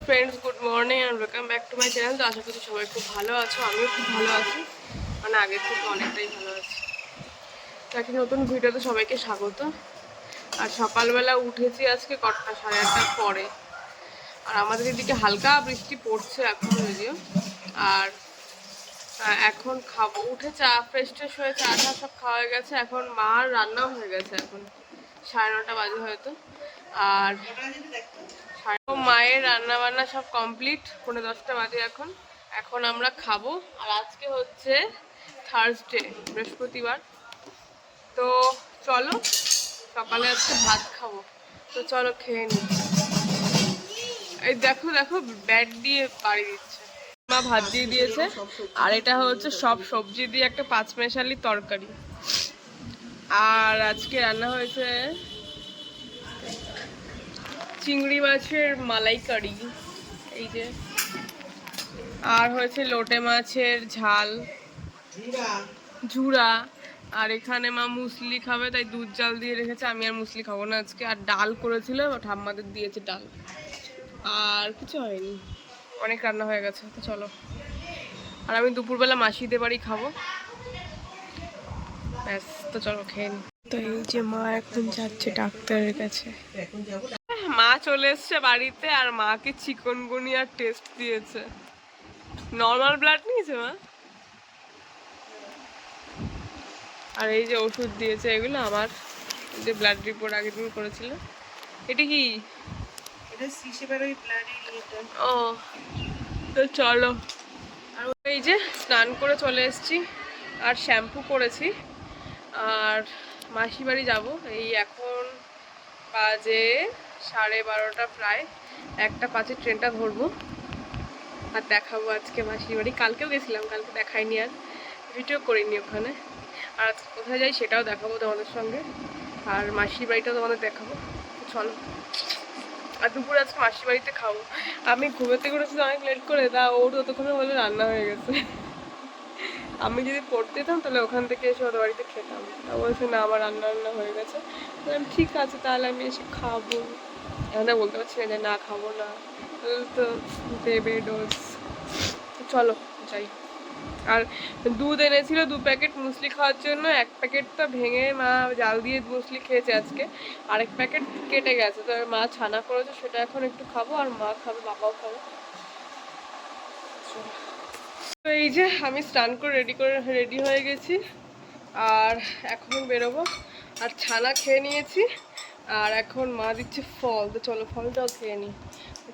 Friends, good morning and welcome back to my channel. তো আশা করছি সবাই খুব ভালো আছো, আমিও খুব ভালো আছি, মানে আগের থেকে অনেকটাই ভালো আছি। তো একটা নতুন ভিডিওতে সবাইকে স্বাগত। আর সকালবেলা উঠেছি আজকে 8:30 পরে, আর আমাদের এদিকে হালকা বৃষ্টি পড়ছে এখন যদিও। আর এখন খাবো, উঠে চা ফ্রেশ ট্রেশ হয়ে চা টা সব খাওয়া হয়ে গেছে। এখন মার রান্নাও হয়ে গেছে, এখন 9:30 বাজে হয়তো। আর মায়ের রান্না বান্না সব কমপ্লিট, 9:45 বাজে এখন। এখন আমরা খাবো। আর আজকে হচ্ছে থার্সডে, বৃহস্পতিবার। তো চলো, সকালে আজকে ভাত খাবো, তো চলো খেয়ে নিই। এই দেখো দেখো, ব্যাট দিয়ে পাড়ি দিচ্ছে। মা ভাত দিয়ে দিয়েছে, আর এটা হচ্ছে সব সবজি দিয়ে একটা পাঁচমেশালি তরকারি। আর আজকে রান্না হয়েছে চিংড়ি মাছের মালাইকারি, এই যে। আর হয়েছে লোটে মাছের ঝাল, ঝুড়া। আর এখানে মা মুসলি খাবে, তাই দুধ জাল দিয়ে রেখেছে। আমি আর মুসলি খাবো না আজকে। আর ডাল করেছিল, ঠাম্মাদের দিয়েছে ডাল। আর কিছু হয়নি, অনেক রান্না হয়ে গেছে। তো চলো, আর আমি দুপুরবেলা মাসিদের বাড়ি খাবো, ব্যাস। তো চলো খেয়ে নি। তো এই যে মা এখন যাচ্ছে ডাক্তারের কাছে। মা চলে এসছে বাড়িতে, আর মাকে চিকনগুনিয়ার টেস্ট দিয়েছে। নর্মাল ব্লাড নিয়েছে মা। আর এই যে ওষুধ দিয়েছে, এগুলো আমার যে ব্লাড রিপোর্ট আগের দিন করেছিল। এটা কি? ও, তো চলো। আর এই যে স্নান করে চলে এসেছি, আর শ্যাম্পু করেছি। আর মাসি বাড়ি যাবো। এই এখন বাজে 12:30 প্রায়। 1:05 ট্রেনটা ধরবো, আর দেখাবো আজকে মাসির বাড়ি। কালকেও গেছিলাম, কালকে দেখাইনি, আর ভিডিও করিনি ওখানে। আর আজকে কোথায় যাই সেটাও দেখাবো তোমাদের সঙ্গে, আর মাসির বাড়িটাও তোমাদের দেখাবো। চলো। আর দুপুরে আজকে মাসির বাড়িতে খাবো। আমি ঘুমেতে করেছি অনেক লেট করে, তা ওর ততক্ষণে বলে রান্না হয়ে গেছে। আমি যদি পড়তে যেতাম তাহলে ওখান থেকে এসে ওদের বাড়িতে খেতাম। তা বলছে না, আমার রান্না হয়ে গেছে। বললাম ঠিক আছে, তাহলে আমি এসে খাবো। এখন বলতে পারছি না যে না খাবো না, তো দেবে ডোজ। চলো যাই। আর দুধ এনেছিল 2 প্যাকেট মুসলি খাওয়ার জন্য। 1 প্যাকেটটা ভেঙে মা জাল দিয়ে মুসলি খেয়েছে আজকে, আরেক প্যাকেট কেটে গেছে। তো মা ছানা করেছে, সেটা এখন একটু খাবো, আর মা খাবে, বাবাও খাবে। তো এই যে আমি স্নান করে রেডি হয়ে গেছি, আর এখন বেরোবো। আর ছানা খেয়ে নিয়েছি, আর এখন মা দিচ্ছে ফল। তো চলো ফলটাও খেয়ে নিই,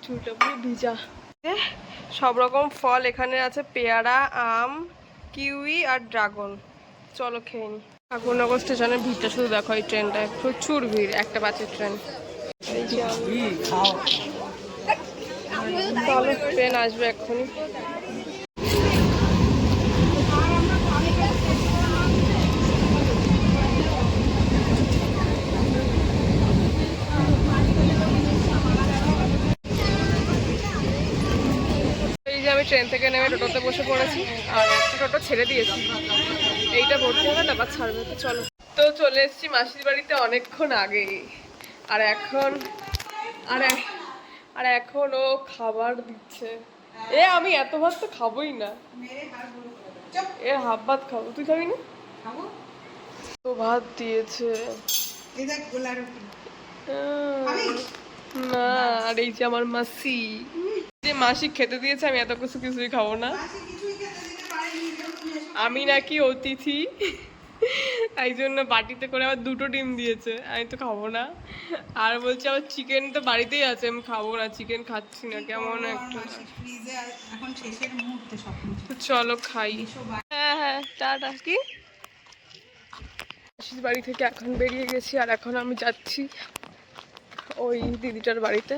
চুলটা পুরো ভিজা। সব রকম ফল এখানে আছে, পেয়ারা, আম, কিউই আর ড্রাগন। চলো খেয়ে নিই। ঠাকুরনগর স্টেশনের ভিড়টা শুধু দেখো, এই ট্রেনটায় প্রচুর ভিড়, 1:05 ট্রেন। চলো, ট্রেন আসবে এক্ষুনি। আমি ট্রেন থেকে নেমে টোটোতে বসে পড়েছি, আর একটা টোটো ছেড়ে দিয়েছি। এইটা ভর্তি হবে, তারপর ছাড়বে। তো চলো। তো চলে এসেছি মাসির বাড়িতে অনেকক্ষণ আগে। আর এখন আর এখন ও খাবার দিচ্ছে। আমি এত ভাত তো খাবোই না, এর হাফ ভাত খাবো। তুই খাবি না? তো ভাত দিয়েছে না। আর এই যে আমার মাসি, যে মাসি খেতে দিয়েছে, আমি এত কিছুই খাবো না। আমি নাকি অতিথি, তাই জন্য বাটিতে করে আবার 2টো ডিম দিয়েছে, আমি তো খাবো না। আর বলছে আবার চিকেন তো বাড়িতেই আছে, আমি খাবো না, চিকেন খাচ্ছি না, কেমন একটা। তো চলো খাই। হ্যাঁ হ্যাঁ, টাটা। কি মাসির বাড়ি থেকে এখন বেরিয়ে গেছি, আর এখন আমি যাচ্ছি ওই দিদিটার বাড়িতে।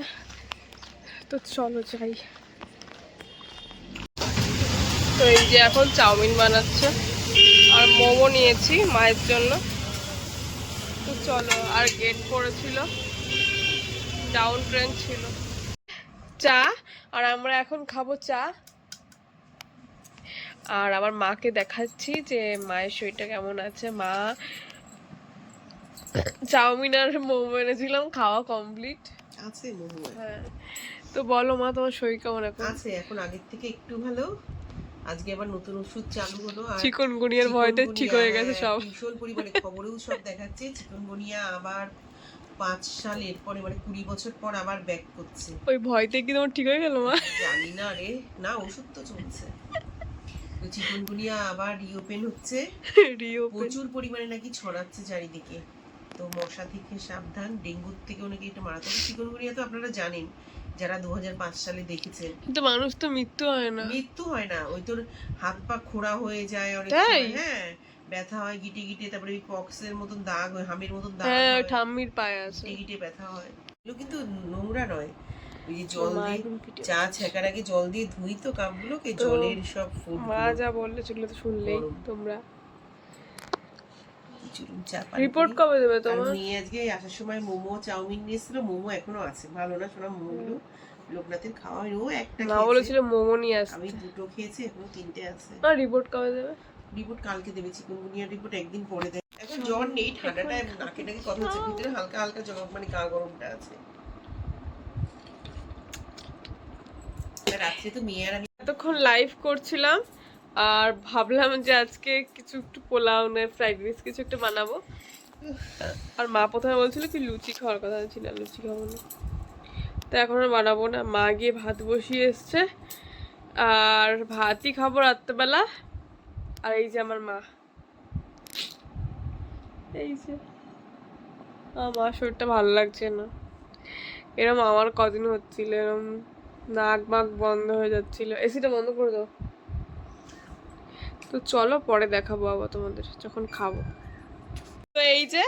তো চলো যাই। তো এই যে এখন চাউমিন বানাচ্ছে, আর মোমো নিয়েছি মায়ের জন্য। তো চলো। আর গেট পড়েছিল, ডাউন ট্রেন ছিল। চা, আর আমরা এখন খাবো চা। আর আমার মাকে দেখাচ্ছি যে মায়ের শরীরটা কেমন আছে। মা চাউমিন আর মোমো এনেছিলাম, খাওয়া কমপ্লিট আছে। হ্যাঁ, তো বলো মা, তোমার শরীর কেমন এখন? আছে এখন আগের থেকে একটু ভালো। আজকে আবার নতুন ওষুধ চালু হলো। আর চিকনগুনিয়ার ভয়তে ঠিক হয়ে গেছে সব। ভীষণ পরিমাণে খবরেও সব দেখাচ্ছে চিকনগুনিয়া আবার 5 সাল এরপরে মানে 20 বছর পর আবার ব্যাক করছে। ওই ভয়তে কি তোমার ঠিক হয়ে গেল মা? জানি না রে, না ওষুধ তো চলছে। তো চিকনগুনিয়া আবার রিওপেন হচ্ছে, প্রচুর পরিমাণে নাকি ছড়াচ্ছে চারিদিকে। তো মশা থেকে সাবধান, ডেঙ্গুর থেকে অনেকে এটা মারাত্মক। চিকনগুনিয়া তো আপনারা জানেন যারা 2005 সালে দেখেছেন। কিন্তু মানুষ তো মৃত্যু হয় না। মৃত্যু হয় না, ওই তোর হাত পা খোড়া হয়ে যায় অনেক সময়, হ্যাঁ ব্যথা হয় গিটে গিটে, তারপরে ওই পক্সের মতন দাগ হয়, হামের মতন দাগ হয়, হ্যাঁ ঠাম্মির পায়ে আছে, গিটে গিটে ব্যথা হয়। এগুলো কিন্তু নোংরা নয়, ওই যে জল দিয়ে চা ছেঁকার আগে জল দিয়ে ধুই তো কাপগুলোকে, জলের সব ফুড। মা যা বললে সেগুলো তো শুনলেই তোমরা। রিপোর্ট কবে দেবে তোমার? মেয়ে আজকে আসার সময় মোমো চাউমিন নিয়েছিল, মোমো এখনো আছে, ভালো না শোনা মোমোগুলো, লোকনাথের খাওয়া হয়। ও একটা না বলেছিল মোমো নিয়ে আসতে, আমি দুটো খেয়েছি, এখনো 3টে আছে। আর রিপোর্ট কবে দেবে? রিপোর্ট কালকে দেবে, চিকনগুনিয়া রিপোর্ট একদিন পরে দেবে। এখন জ্বর নেই, ঠান্ডাটা নাকে নাকে কথা হচ্ছে, ভিতরে হালকা হালকা জ্বর মানে গা গরমটা আছে। রাত্রে তো মেয়ে আর আমি এতক্ষণ লাইভ করছিলাম আর ভাবলাম যে আজকে কিছু একটু পোলাও না ফ্রাইড রাইস কিছু একটা বানাবো। আর মা প্রথমে বলছিল কি লুচি খাওয়ার কথা ছিল, লুচি খাবো না, তো এখন আর বানাবো না। মা গিয়ে ভাত বসিয়ে এসছে আর ভাতই খাবো রাত্রেবেলা। আর এই যে আমার মা, এই যে আমার শরীরটা ভালো লাগছে না। এরম আমার কদিন হচ্ছিল, এরম নাক বাক বন্ধ হয়ে যাচ্ছিল। এসিটা বন্ধ করে দাও। তো চলো পরে দেখাবো আবার তোমাদের যখন খাবো। তো এই যে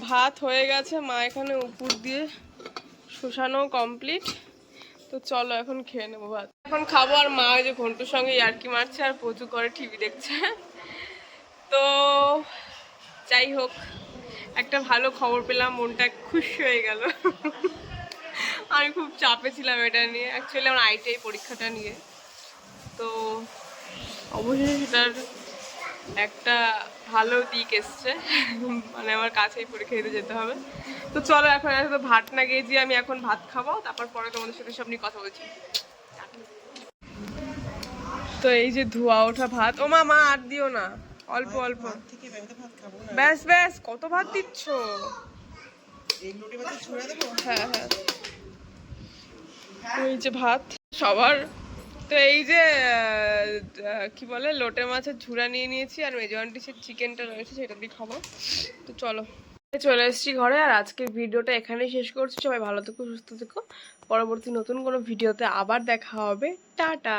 ভাত হয়ে গেছে, মা এখানে উপর দিয়ে শুষানো কমপ্লিট। তো চলো এখন খেয়ে নেবো ভাত, এখন খাবো। আর মা ওই যে ঘন্টুর সঙ্গে ইয়ার্কি মারছে আর প্রচুর করে টিভি দেখছে। তো যাই হোক, একটা ভালো খবর পেলাম, মনটা খুশি হয়ে গেল। আমি খুব চাপে ছিলাম এটা নিয়ে, অ্যাকচুয়ালি আমার আইটিআই পরীক্ষাটা নিয়ে। তো অবশেষে সেটার একটা ভালো দিক এসছে, মানে আমার কাছেই পরীক্ষা দিতে যেতে হবে। তো চলো এখন তো ভাত না গিয়ে আমি এখন ভাত খাবো, তারপর পরে তোমাদের সাথে সব নিয়ে কথা বলছি। তো এই যে ধোয়া ওঠা ভাত, ও মা আর দিও না, অল্প অল্প, ব্যাস ব্যাস, কত ভাত দিচ্ছ? হ্যাঁ হ্যাঁ, এই যে ভাত সবার। তো এই যে কি বলে লোটে মাছের ঝুড়া নিয়ে নিয়েছি, আর মেজবান ডিশের চিকেনটা রয়েছে, সেটা দিয়ে খাবো। তো চলো, চলে এসেছি ঘরে। আর আজকের ভিডিওটা এখানেই শেষ করছি। সবাই ভালো থেকো, সুস্থ থেকো, পরবর্তী নতুন কোনো ভিডিওতে আবার দেখা হবে। টাটা।